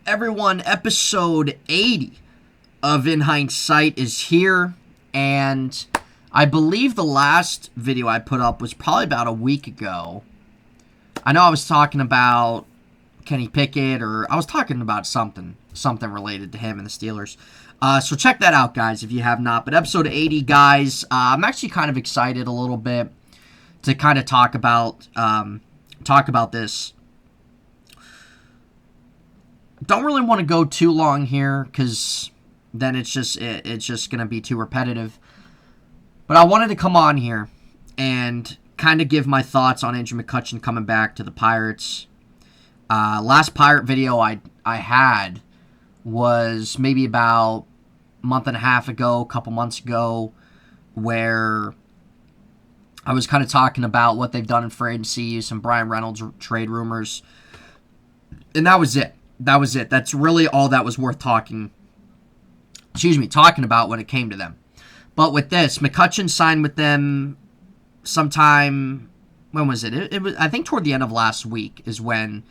Everyone, episode 80 of InHeintzSight is here, and I believe the last video I put up was probably about a week ago. I know I was talking about Kenny Pickett, or I was talking about something related to him and the Steelers. So check that out, guys, if you have not. But episode 80, guys, I'm actually kind of excited a little bit to kind of talk about this. Don't really want to go too long here because then it's just going to be too repetitive. But I wanted to come on here and kind of give my thoughts on Andrew McCutchen coming back to the Pirates. Last Pirate video I had was maybe about a month and a half ago, a couple months ago, where I was kind of talking about what they've done in free agency, some Brian Reynolds trade rumors, and that was it. That's really all that was worth talking about when it came to them. But with this, McCutchen signed with them sometime, when was it? It was, I think, toward the end of last week is when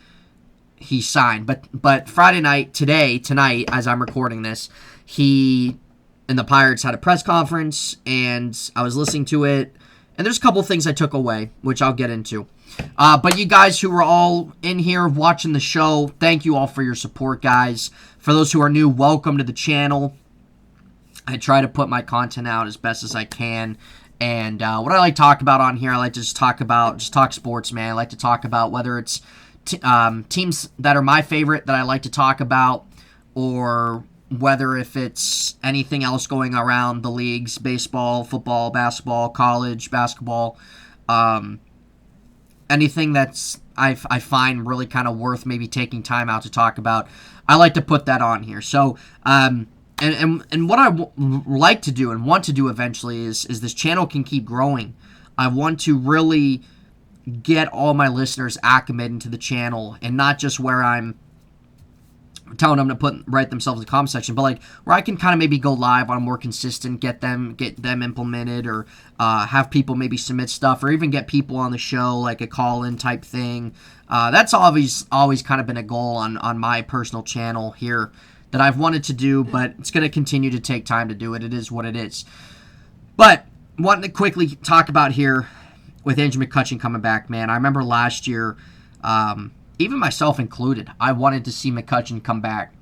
he signed. But Friday night, tonight, as I'm recording this, he and the Pirates had a press conference, and I was listening to it, and there's a couple things I took away, which I'll get into. But you guys who are all in here watching the show, thank you all for your support, guys. For those who are new, welcome to the channel. I try to put my content out as best as I can. And what I like to talk about on here, I like to just talk sports, man. I like to talk about whether it's teams that are my favorite that I like to talk about, or whether if it's anything else going around the leagues, baseball, football, basketball, college, basketball, anything that's I find really kind of worth maybe taking time out to talk about. I like to put that on here. So, and what I like to do and want to do eventually is this channel can keep growing. I want to really get all my listeners acclimated into the channel, and not just where I'm telling them to write themselves in the comment section, but like where I can kind of maybe go live on a more consistent, get them implemented, or have people maybe submit stuff, or even get people on the show, like a call-in type thing. That's always kind of been a goal on my personal channel here that I've wanted to do, but it's going to continue to take time to do it. It is what it is. But wanting to quickly talk about here with Andrew McCutchen coming back, man. I remember last year, even myself included, I wanted to see McCutchen come back.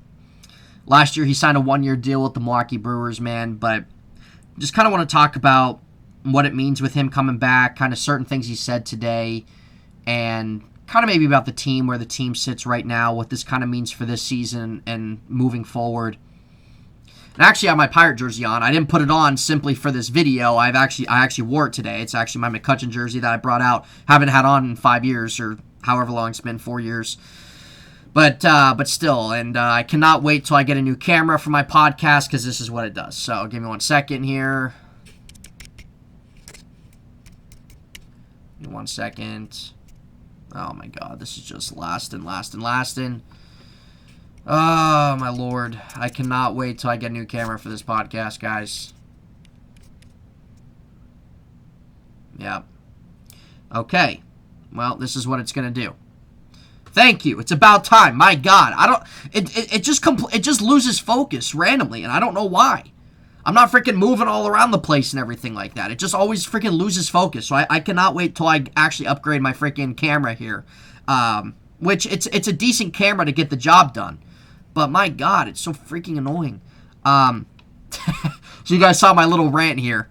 Last year, he signed a one-year deal with the Milwaukee Brewers, man, but just kind of want to talk about what it means with him coming back, kind of certain things he said today, and kind of maybe about the team, where the team sits right now, what this kind of means for this season and moving forward. And actually, I have my Pirate jersey on. I didn't put it on simply for this video. I actually wore it today. It's actually my McCutchen jersey that I brought out. Haven't had on in 5 years, or however long it's been, 4 years. But still, and I cannot wait till I get a new camera for my podcast, because this is what it does. So give me 1 second here. Give me 1 second. Oh my God, this is just lasting. Oh my Lord, I cannot wait till I get a new camera for this podcast, guys. Yep. Okay. Well, this is what it's gonna do. Thank you. It's about time. My God, it just loses focus randomly, and I don't know why. I'm not freaking moving all around the place and everything like that. It just always freaking loses focus. So I cannot wait till I actually upgrade my freaking camera here. Which it's a decent camera to get the job done. But my God, it's so freaking annoying. So you guys saw my little rant here.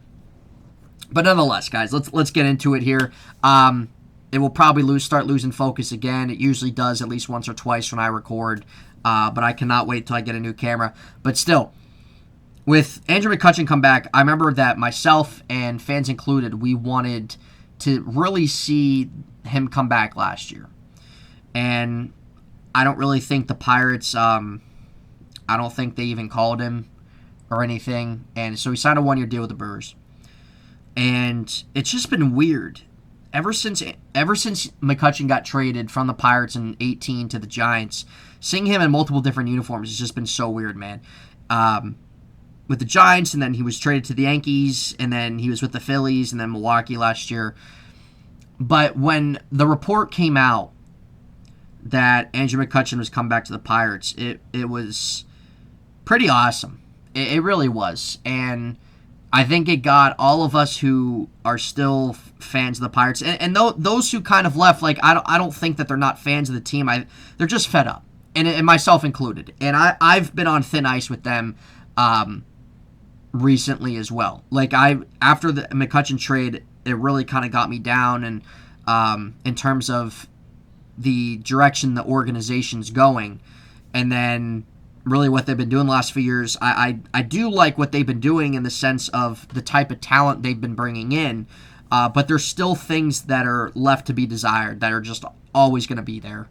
But nonetheless, guys, let's get into it here. It will probably start losing focus again. It usually does at least once or twice when I record. But I cannot wait till I get a new camera. But still, with Andrew McCutchen come back, I remember that myself and fans included, we wanted to really see him come back last year. And I don't really think the Pirates, I don't think they even called him or anything. And so he signed a one-year deal with the Brewers. And it's just been weird. Ever since McCutchen got traded from the Pirates in 2018 to the Giants, seeing him in multiple different uniforms has just been so weird, man. With the Giants, and then he was traded to the Yankees, and then he was with the Phillies, and then Milwaukee last year. But when the report came out that Andrew McCutchen was coming back to the Pirates, it was pretty awesome. It really was. And I think it got all of us who are still fans of the Pirates, and those who kind of left, like, I don't think that they're not fans of the team. They're just fed up, and myself included. And I've been on thin ice with them recently as well. Like, after the McCutchen trade, it really kind of got me down, and in terms of the direction the organization's going, and then really what they've been doing the last few years. I do like what they've been doing in the sense of the type of talent they've been bringing in, but there's still things that are left to be desired that are just always going to be there.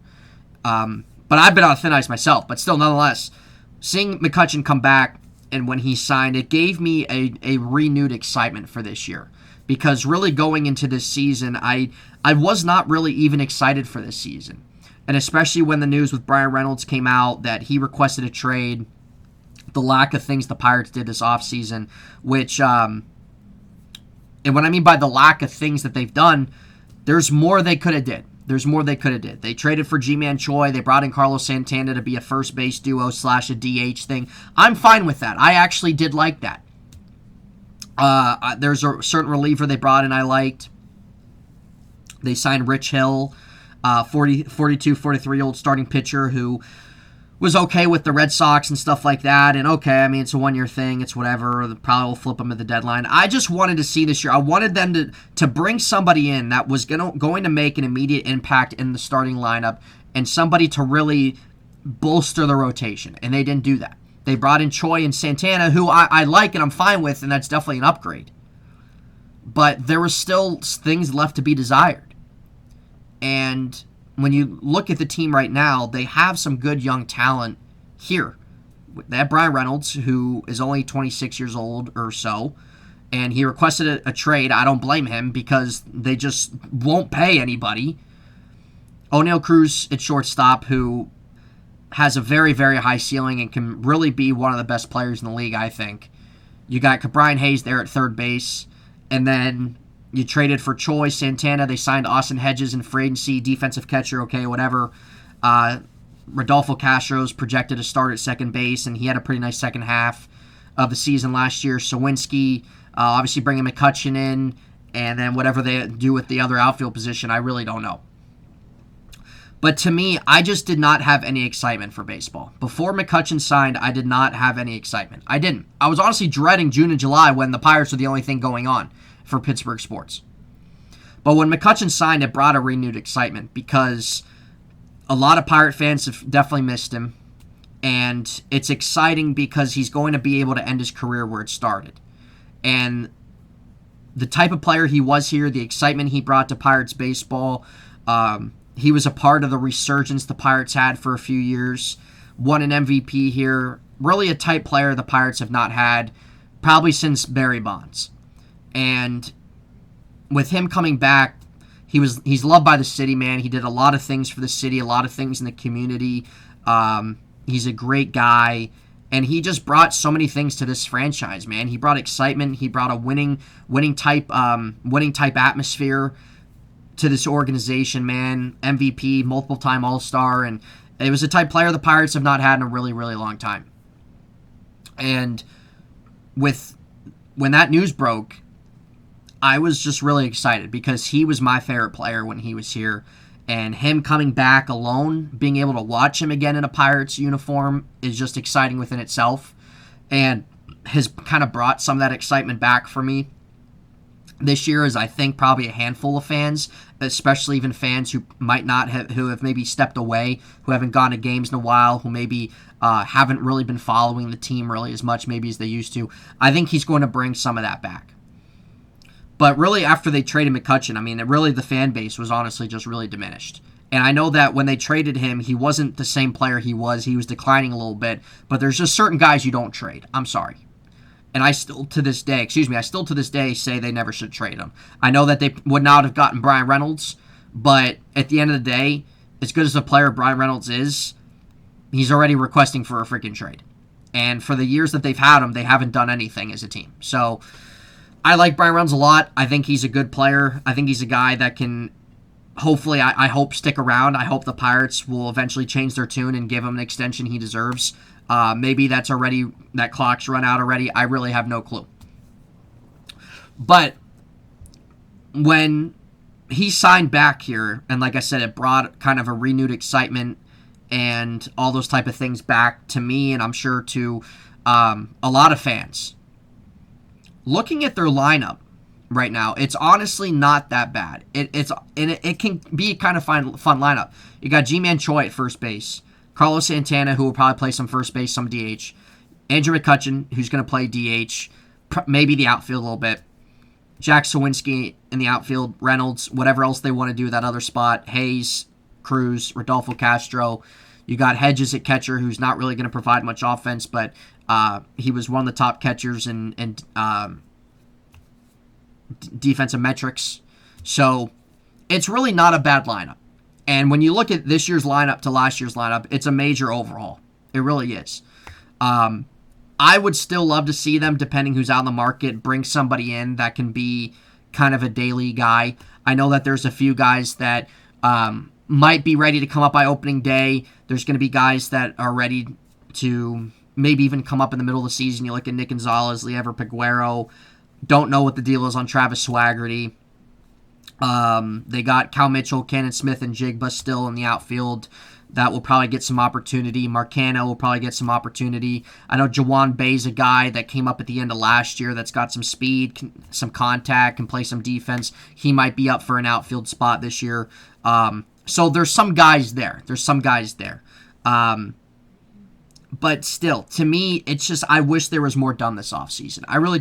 But I've been on thin ice myself, but still, nonetheless, seeing McCutchen come back and when he signed, it gave me a renewed excitement for this year. Because really going into this season, I was not really even excited for this season. And especially when the news with Brian Reynolds came out that he requested a trade, the lack of things the Pirates did this offseason, which, and what I mean by the lack of things that they've done, there's more they could have did. There's more they could have did. They traded for G-Man Choi. They brought in Carlos Santana to be a first base duo / a DH thing. I'm fine with that. I actually did like that. There's a certain reliever they brought in I liked. They signed Rich Hill, 43-year-old starting pitcher who was okay with the Red Sox and stuff like that. And okay, I mean, it's a one-year thing. It's whatever. They probably will flip him at the deadline. I just wanted to see this year. I wanted them to bring somebody in that was going to make an immediate impact in the starting lineup and somebody to really bolster the rotation. And they didn't do that. They brought in Choi and Santana, who I like and I'm fine with, and that's definitely an upgrade. But there were still things left to be desired. And when you look at the team right now, they have some good young talent here. They have Brian Reynolds, who is only 26 years old or so, and he requested a trade. I don't blame him because they just won't pay anybody. O'Neal Cruz at shortstop, who has a very, very high ceiling and can really be one of the best players in the league, I think. You got Brian Hayes there at third base, and then you traded for Choi, Santana. They signed Austin Hedges in free agency, defensive catcher, okay, whatever. Rodolfo Castro's projected to start at second base, and he had a pretty nice second half of the season last year. Sawinski, obviously bringing McCutchen in, and then whatever they do with the other outfield position, I really don't know. But to me, I just did not have any excitement for baseball. Before McCutchen signed, I did not have any excitement. I didn't. I was honestly dreading June and July when the Pirates were the only thing going on for Pittsburgh sports. But when McCutchen signed, it brought a renewed excitement because a lot of Pirate fans have definitely missed him. And it's exciting because he's going to be able to end his career where it started. And the type of player he was here, the excitement he brought to Pirates baseball, he was a part of the resurgence the Pirates had for a few years. Won an MVP here. Really a type player the Pirates have not had probably since Barry Bonds. And with him coming back, he's loved by the city, man. He did a lot of things for the city, a lot of things in the community. He's a great guy. And he just brought so many things to this franchise, man. He brought excitement. He brought a winning type atmosphere to this organization, man. MVP, multiple-time All-Star, and it was a type player the Pirates have not had in a really, really long time. And when that news broke, I was just really excited because he was my favorite player when he was here. And him coming back alone, being able to watch him again in a Pirates uniform is just exciting within itself. And has kind of brought some of that excitement back for me this year, is I think probably a handful of fans, especially even fans who might not have, who have maybe stepped away, who haven't gone to games in a while, who maybe haven't really been following the team really as much maybe as they used to. I think he's going to bring some of that back. But really, after they traded McCutchen, I mean, really the fan base was honestly just really diminished. And I know that when they traded him, he wasn't the same player he was. He was declining a little bit. But there's just certain guys you don't trade. I'm sorry. And I still to this day say they never should trade him. I know that they would not have gotten Brian Reynolds, but at the end of the day, as good as a player Brian Reynolds is, he's already requesting for a freaking trade. And for the years that they've had him, they haven't done anything as a team. So I like Brian Reynolds a lot. I think he's a good player. I think he's a guy that can hopefully, I hope stick around. I hope the Pirates will eventually change their tune and give him an extension he deserves. Maybe that clock's run out already. I really have no clue. But when he signed back here, and like I said, it brought kind of a renewed excitement and all those type of things back to me, and I'm sure to a lot of fans. Looking at their lineup right now, it's honestly not that bad. It can be kind of fun lineup. You got G-Man Choi at first base, Carlos Santana, who will probably play some first base, some DH, Andrew McCutchen, who's going to play DH, maybe the outfield a little bit, Jack Sawinski in the outfield, Reynolds, whatever else they want to do that other spot, Hayes, Cruz, Rodolfo Castro. You got Hedges at catcher, who's not really going to provide much offense, but he was one of the top catchers in defensive metrics. So it's really not a bad lineup. And when you look at this year's lineup to last year's lineup, it's a major overhaul. It really is. I would still love to see them, depending who's out in the market, bring somebody in that can be kind of a daily guy. I know that there's a few guys that might be ready to come up by opening day. There's going to be guys that are ready to maybe even come up in the middle of the season. You look at Nick Gonzalez, Liever Peguero. Don't know what the deal is on Travis Swaggerty. They got Cal Mitchell, Cannon Smith, and Jigba still in the outfield. That will probably get some opportunity. Marcano will probably get some opportunity. I know Jawan Bay's a guy that came up at the end of last year that's got some speed, some contact, can play some defense. He might be up for an outfield spot this year. So there's some guys there. But still, to me, it's just I wish there was more done this offseason. I really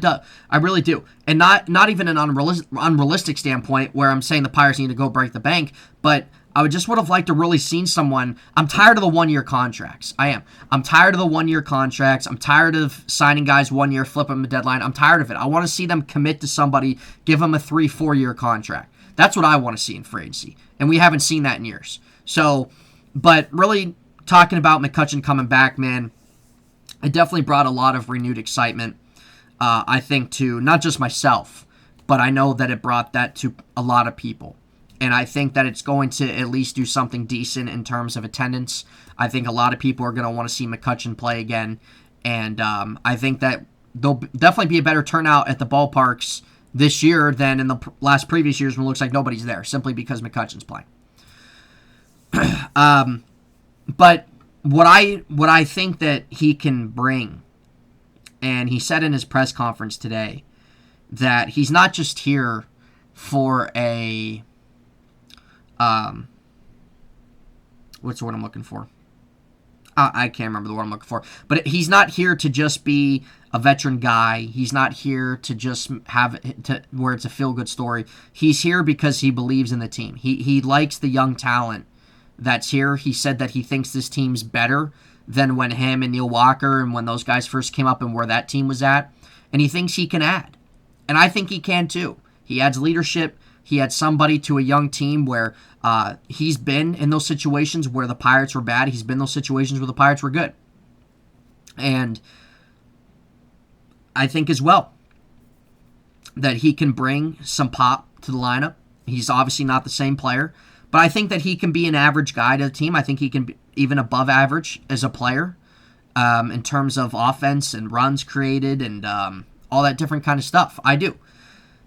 do. And not even an unrealistic standpoint where I'm saying the Pirates need to go break the bank, but I would have liked to really seen someone. I'm tired of the 1-year contracts. I am. I'm tired of the 1-year contracts. I'm tired of signing guys 1 year, flip them a deadline. I'm tired of it. I want to see them commit to somebody, give them a 3-4 year contract. That's what I want to see in free agency. And we haven't seen that in years. So, but really talking about McCutchen coming back, man, it definitely brought a lot of renewed excitement, I think, to not just myself, but I know that it brought that to a lot of people. And I think that it's going to at least do something decent in terms of attendance. I think a lot of people are going to want to see McCutchen play again. And I think that there'll definitely be a better turnout at the ballparks this year than in the last previous years when it looks like nobody's there, simply because McCutchen's playing. But what I think that he can bring, and he said in his press conference today, that he's not just here for a what's the word I'm looking for? I can't remember the word I'm looking for. But he's not here to just be a veteran guy. He's not here to just where it's a feel-good story. He's here because he believes in the team. He likes the young talent that's here. He said that he thinks this team's better than when him and Neil Walker and when those guys first came up and where that team was at. And he thinks he can add. And I think he can too. He adds leadership. He adds somebody to a young team where he's been in those situations where the Pirates were bad. He's been in those situations where the Pirates were good. And I think as well that he can bring some pop to the lineup. He's obviously not the same player, but I think that he can be an average guy to the team. I think he can be even above average as a player in terms of offense and runs created and all that different kind of stuff. I do.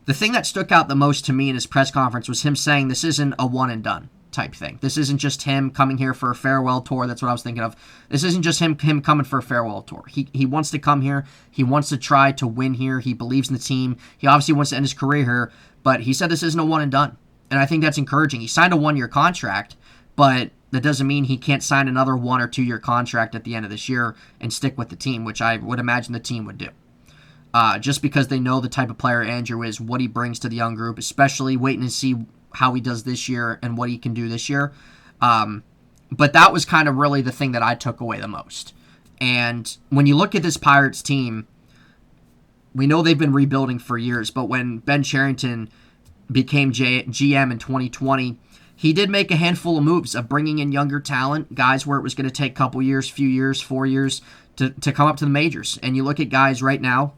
The thing that stuck out the most to me in his press conference was him saying this isn't a one-and-done type thing. This isn't just him coming here for a farewell tour. That's what I was thinking of. This isn't just him coming for a farewell tour. He wants to come here. He wants to try to win here. He believes in the team. He obviously wants to end his career here, but he said this isn't a one-and-done. And I think that's encouraging. He signed a 1-year contract, but that doesn't mean he can't sign another 1 or 2 year contract at the end of this year and stick with the team, which I would imagine the team would do. Just because they know the type of player Andrew is, what he brings to the young group, especially waiting to see how he does this year and what he can do this year. But that was kind of really the thing that I took away the most. And when you look at this Pirates team, we know they've been rebuilding for years, but when Ben Cherington became GM in 2020, he did make a handful of moves of bringing in younger talent, guys where it was going to take a couple years, few years, 4 years to come up to the majors. And you look at guys right now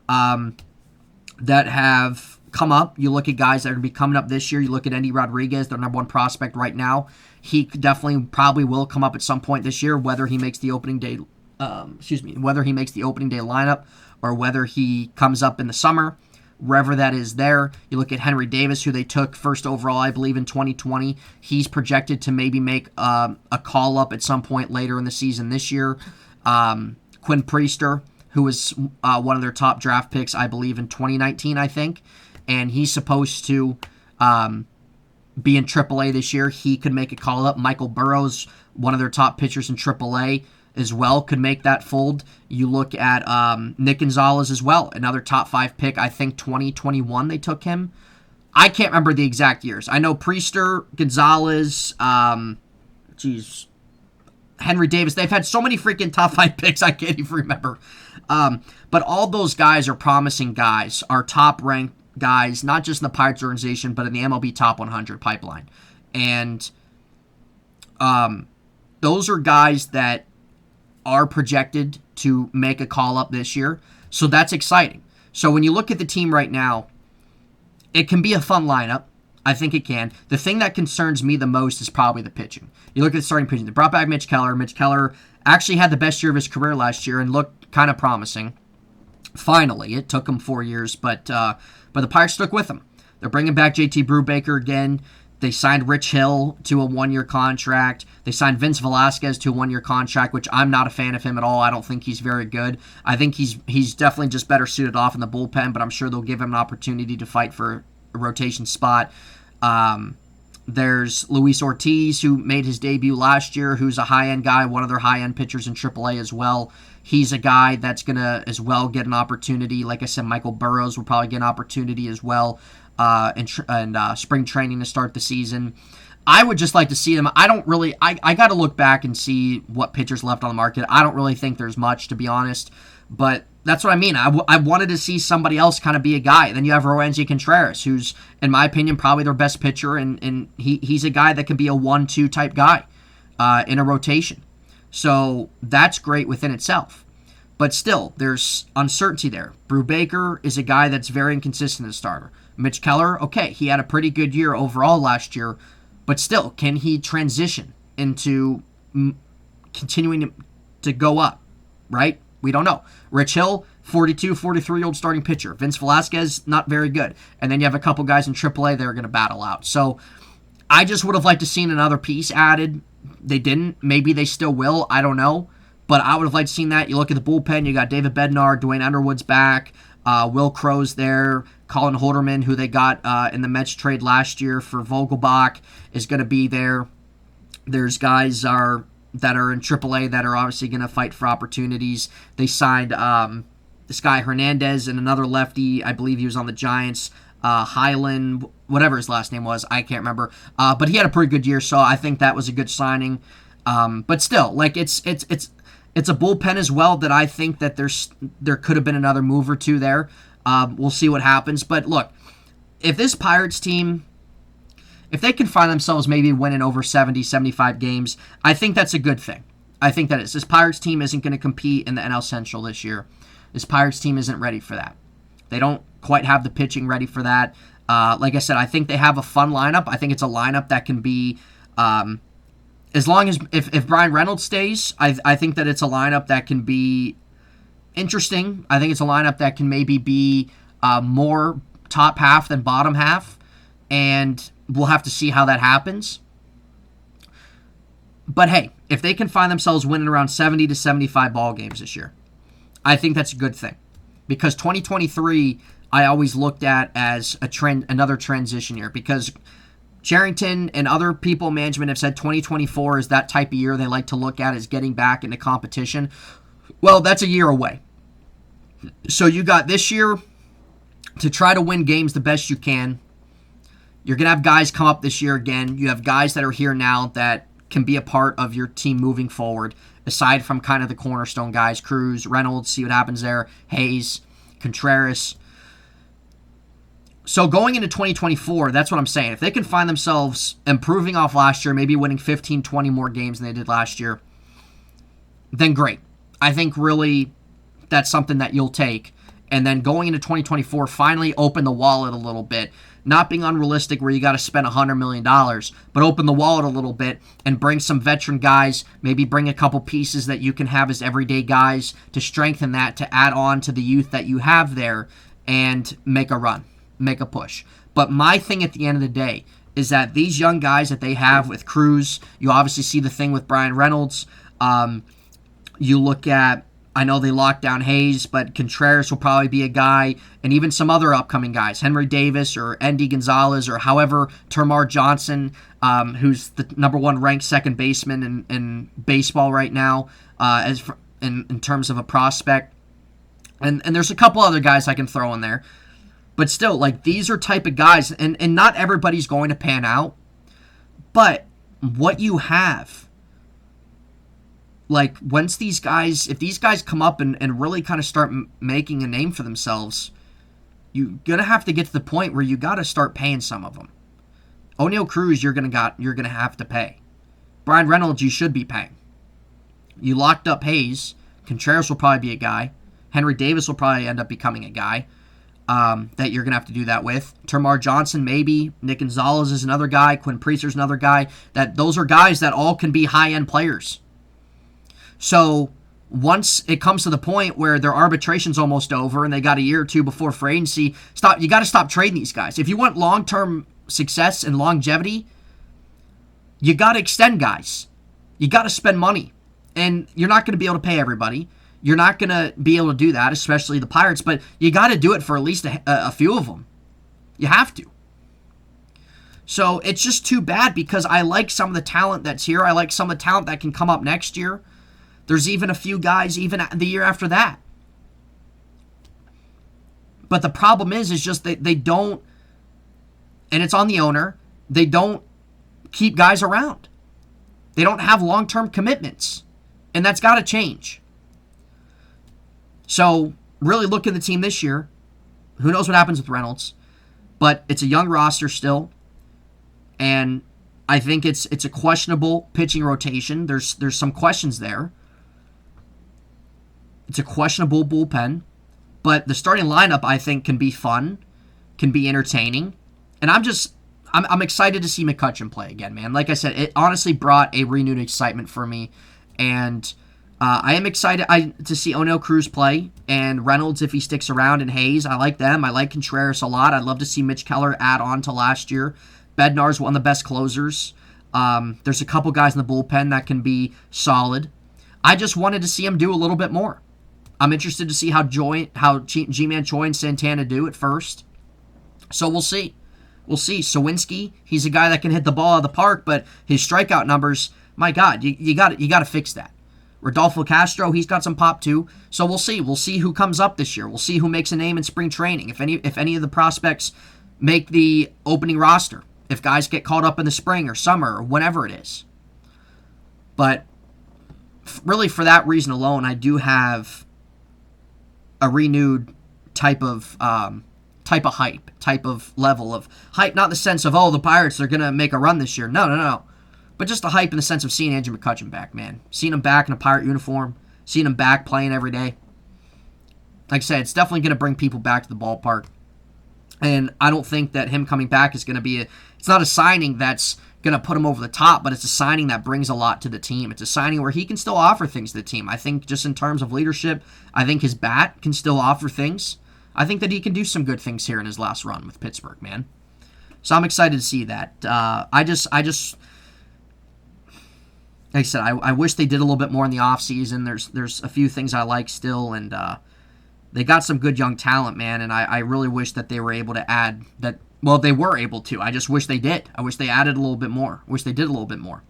that have come up. You look at guys that are going to be coming up this year. You look at Andy Rodriguez, their number one prospect right now. He definitely probably will come up at some point this year, whether he makes the opening day, whether he makes the opening day lineup or whether he comes up in the summer, wherever that is there. You look at Henry Davis, who they took first overall, I believe, in 2020. He's projected to maybe make a call up at some point later in the season this year. Quinn Priester, who was one of their top draft picks, I believe, in 2019, I think. And he's supposed to be in AAA this year. He could make a call up. Michael Burrows, one of their top pitchers in AAA as well, could make that fold. You look at Nick Gonzalez as well, another top 5 pick. I think 2021 they took him. I can't remember the exact years. I know Priester, Gonzalez, Henry Davis. They've had so many freaking top 5 picks, I can't even remember. But all those guys are promising guys, are top-ranked guys, not just in the Pirates organization, but in the MLB Top 100 pipeline. And those are guys that are projected to make a call-up this year. So that's exciting. So when you look at the team right now, it can be a fun lineup. I think it can. The thing that concerns me the most is probably the pitching. You look at the starting pitching. They brought back Mitch Keller. Mitch Keller actually had the best year of his career last year and looked kind of promising. Finally, it took him 4 years, but the Pirates stuck with him. They're bringing back JT Brubaker again. They signed Rich Hill to a 1-year contract. They signed Vince Velasquez to a 1-year contract, which I'm not a fan of him at all. I don't think he's very good. I think he's definitely just better suited off in the bullpen, but I'm sure they'll give him an opportunity to fight for a rotation spot. There's Luis Ortiz, who made his debut last year, who's a high-end guy, one of their high-end pitchers in AAA as well. He's a guy that's going to as well get an opportunity. Like I said, Michael Burrows will probably get an opportunity as well in spring training to start the season. I would just like to see them. I got to look back and see what pitchers left on the market. I don't really think there's much, to be honest. But that's what I mean. I wanted to see somebody else kind of be a guy. Then you have Roansy Contreras, who's, in my opinion, probably their best pitcher, and he's a guy that can be a 1-2 type guy in a rotation. So that's great within itself. But still, there's uncertainty there. Brubaker is a guy that's very inconsistent as a starter. Mitch Keller, okay, he had a pretty good year overall last year, but still, can he transition into continuing to go up, right? We don't know. Rich Hill, 42, 43-year-old starting pitcher. Vince Velasquez, not very good. And then you have a couple guys in AAA that are going to battle out. So I just would have liked to seen another piece added. They didn't. Maybe they still will. I don't know. But I would have liked to seen that. You look at the bullpen, you got David Bednar, Dwayne Underwood's back, Will Crow's there, Colin Holderman, who they got in the Mets trade last year for Vogelbach, is going to be there. There's guys that are in AAA that are obviously going to fight for opportunities. They signed this guy Hernandez and another lefty. I believe he was on the Giants. Highland, whatever his last name was, I can't remember. But he had a pretty good year, so I think that was a good signing. But still, like it's a bullpen as well that I think that there could have been another move or two there. We'll see what happens. But look, if this Pirates team, if they can find themselves maybe winning over 70, 75 games, I think that's a good thing. I think that is. This Pirates team isn't going to compete in the NL Central this year. This Pirates team isn't ready for that. They don't quite have the pitching ready for that. Like I said, I think they have a fun lineup. I think it's a lineup that can be, as long as, if Brian Reynolds stays, I think that it's a lineup that can be interesting. I think it's a lineup that can maybe be more top half than bottom half. And we'll have to see how that happens. But hey, if they can find themselves winning around 70 to 75 ball games this year, I think that's a good thing. Because 2023, I always looked at as another transition year. Because Cherington and other people in management have said 2024 is that type of year they like to look at as getting back into competition. Well, that's a year away. So you got this year to try to win games the best you can. You're going to have guys come up this year again. You have guys that are here now that can be a part of your team moving forward, aside from kind of the cornerstone guys, Cruz, Reynolds, see what happens there, Hayes, Contreras. So going into 2024, that's what I'm saying. If they can find themselves improving off last year, maybe winning 15, 20 more games than they did last year, then great. I think really that's something that you'll take. And then going into 2024, finally open the wallet a little bit. Not being unrealistic where you got to spend $100 million, but open the wallet a little bit and bring some veteran guys, maybe bring a couple pieces that you can have as everyday guys to strengthen that, to add on to the youth that you have there and make a run, make a push. But my thing at the end of the day is that these young guys that they have with Cruz, you obviously see the thing with Brian Reynolds. You look at, I know they locked down Hayes, but Contreras will probably be a guy, and even some other upcoming guys, Henry Davis or Endy Gonzalez or however, Termarr Johnson, who's the number 1 ranked second baseman in baseball right now in terms of a prospect. And there's a couple other guys I can throw in there. But still, like, these are type of guys, and not everybody's going to pan out, but what you have, like, if these guys come up and really kind of start making a name for themselves, you're going to have to get to the point where you got to start paying some of them. O'Neal Cruz, you're going to have to pay. Brian Reynolds, you should be paying. You locked up Hayes. Contreras will probably be a guy. Henry Davis will probably end up becoming a guy that you're going to have to do that with. Termarr Johnson, maybe. Nick Gonzalez is another guy. Quinn Priester's another guy. Those are guys that all can be high-end players. So once it comes to the point where their arbitration's almost over and they got a year or two before free agency, you got to stop trading these guys. If you want long-term success and longevity, you got to extend guys. You got to spend money. And you're not going to be able to pay everybody. You're not going to be able to do that, especially the Pirates, but you got to do it for at least a few of them. You have to. So it's just too bad because I like some of the talent that's here. I like some of the talent that can come up next year. There's even a few guys even the year after that. But the problem is just they don't, and it's on the owner, they don't keep guys around. They don't have long-term commitments. And that's got to change. So, really look at the team this year. Who knows what happens with Reynolds? But it's a young roster still. And I think it's a questionable pitching rotation. There's some questions there. It's a questionable bullpen. But the starting lineup, I think, can be fun, can be entertaining. And I'm excited to see McCutchen play again, man. Like I said, it honestly brought a renewed excitement for me. And I am excited to see O'Neal Cruz play. And Reynolds, if he sticks around, and Hayes. I like them. I like Contreras a lot. I'd love to see Mitch Keller add on to last year. Bednar's one of the best closers. There's a couple guys in the bullpen that can be solid. I just wanted to see him do a little bit more. I'm interested to see how G-Man Choi and Santana do at first. So we'll see. We'll see. Sawinski, he's a guy that can hit the ball out of the park, but his strikeout numbers, my God, you got to fix that. Rodolfo Castro, he's got some pop too. So we'll see. We'll see who comes up this year. We'll see who makes a name in spring training. If any of the prospects make the opening roster. If guys get called up in the spring or summer or whenever it is. But really for that reason alone, I do have a renewed type of hype, type of level of hype, not in the sense of, the Pirates are going to make a run this year. No. But just the hype in the sense of seeing Andrew McCutchen back, man. Seeing him back in a Pirate uniform, seeing him back playing every day. Like I said, it's definitely going to bring people back to the ballpark. And I don't think that him coming back is going to be it's not a signing that's going to put him over the top, but it's a signing that brings a lot to the team. It's a signing where he can still offer things to the team. I think just in terms of leadership, I think his bat can still offer things. I think that he can do some good things here in his last run with Pittsburgh, man. So I'm excited to see that. I just, like I said, I wish they did a little bit more in the offseason. There's a few things I like still, and they got some good young talent, man, and I really wish that they were able to add that. Well, they were able to. I just wish they did. I wish they added a little bit more. I wish they did a little bit more.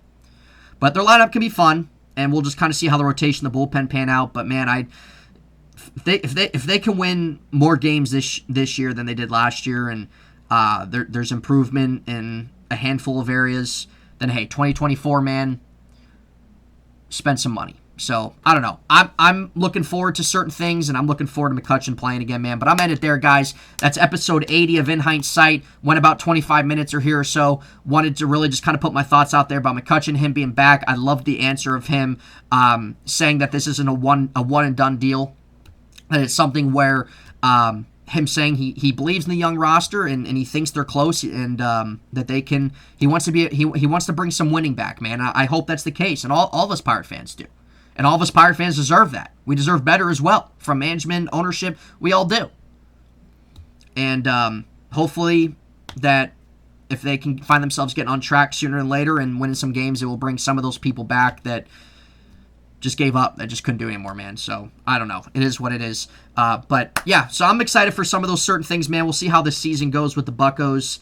But their lineup can be fun, and we'll just kind of see how the rotation, the bullpen pan out. But man, if they can win more games this year than they did last year, and there's improvement in a handful of areas, then hey, 2024, man, spend some money. So, I don't know. I'm looking forward to certain things, and I'm looking forward to McCutchen playing again, man. But I'm at it there, guys. That's episode 80 of InHeintzSight. Sight. Went about 25 minutes or here or so. Wanted to really just kind of put my thoughts out there about McCutchen, him being back. I loved the answer of him saying that this isn't a one-and-done deal. That it's something where him saying he believes in the young roster and he thinks they're close and that they can. He wants to bring some winning back, man. I hope that's the case, and all of us Pirate fans do, and all of us Pirate fans deserve that. We deserve better as well from management, ownership. We all do, and hopefully that if they can find themselves getting on track sooner than later and winning some games, it will bring some of those people back that just gave up, that just couldn't do anymore, man. So, I don't know. It is what it is. But, yeah, so I'm excited for some of those certain things, man. We'll see how this season goes with the Buccos.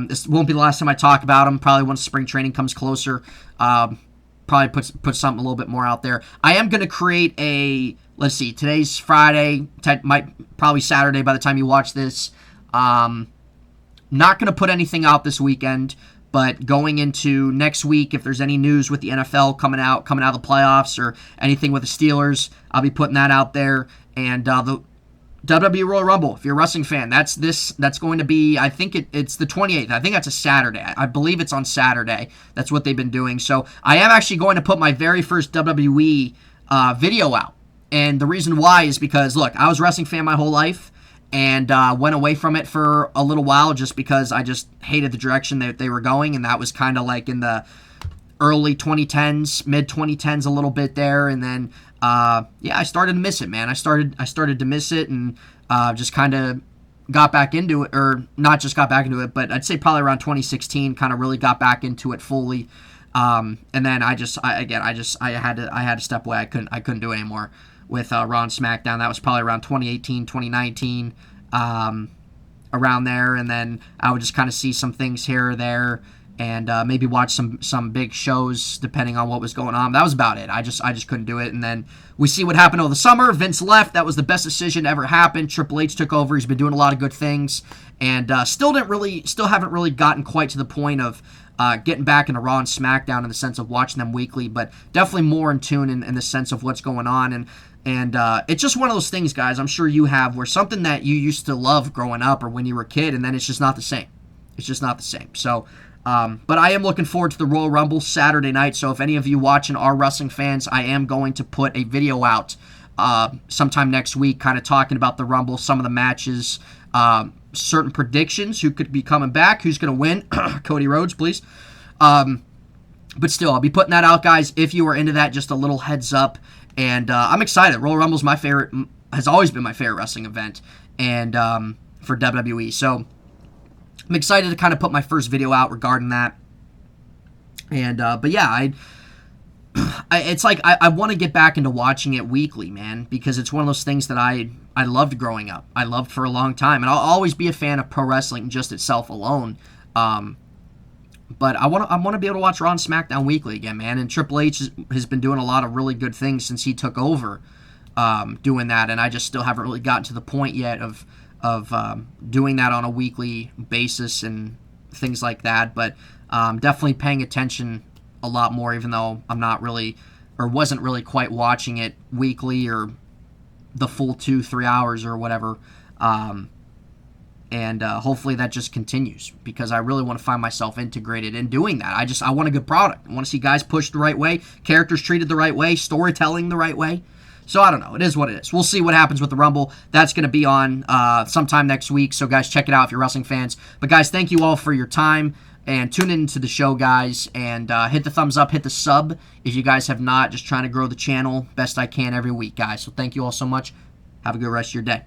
This won't be the last time I talk about them. Probably once spring training comes closer. Probably put something a little bit more out there. I am going to create a, let's see, today's Friday, probably Saturday by the time you watch this. Not going to put anything out this weekend, but going into next week, if there's any news with the NFL coming out of the playoffs or anything with the Steelers, I'll be putting that out there. And the WWE Royal Rumble, if you're a wrestling fan, that's going to be, I think it's the 28th. I think that's a Saturday. I believe it's on Saturday. That's what they've been doing. So I am actually going to put my very first WWE video out. And the reason why is because, look, I was a wrestling fan my whole life. And went away from it for a little while just because I just hated the direction that they were going, and that was kind of like in the early 2010s, mid 2010s a little bit there, and then I started to miss it, man. I started to miss it, and just kind of got back into it, or not just got back into it, but I'd say probably around 2016, kind of really got back into it fully. And then I had to step away. I couldn't do it anymore with Raw and SmackDown. That was probably around 2018, 2019, around there. And then I would just kind of see some things here or there and maybe watch some big shows depending on what was going on. That was about it. I just couldn't do it. And then we see what happened over the summer. Vince left. That was the best decision ever happened. Triple H took over. He's been doing a lot of good things, and still haven't really gotten quite to the point of getting back into Raw and SmackDown in the sense of watching them weekly, but definitely more in tune in the sense of what's going on. And it's just one of those things, guys, I'm sure you have, where something that you used to love growing up or when you were a kid, and then it's just not the same. It's just not the same. So, but I am looking forward to the Royal Rumble Saturday night. So if any of you watching are wrestling fans, I am going to put a video out sometime next week, kind of talking about the Rumble, some of the matches, certain predictions, who could be coming back, who's going to win. Cody Rhodes, please. But still, I'll be putting that out, guys. If you are into that, just a little heads up. And I'm excited. Royal Rumble's my favorite, has always been my favorite wrestling event, and for WWE. So I'm excited to kind of put my first video out regarding that. And but yeah, it's like I want to get back into watching it weekly, man, because it's one of those things that I loved growing up. I loved for a long time, and I'll always be a fan of pro wrestling just itself alone. But I want to be able to watch Raw and SmackDown weekly again, man. And Triple H has been doing a lot of really good things since he took over, doing that. And I just still haven't really gotten to the point yet of doing that on a weekly basis and things like that. But definitely paying attention a lot more, even though I'm not really, or wasn't really quite watching it weekly or the full 2-3 hours or whatever. And hopefully that just continues, because I really want to find myself integrated in doing that. I want a good product. I want to see guys pushed the right way, characters treated the right way, storytelling the right way. So I don't know. It is what it is. We'll see what happens with the Rumble. That's going to be on sometime next week. So guys, check it out if you're wrestling fans. But guys, thank you all for your time, and tune into the show, guys. And hit the thumbs up, hit the sub if you guys have not. Just trying to grow the channel best I can every week, guys. So thank you all so much. Have a good rest of your day.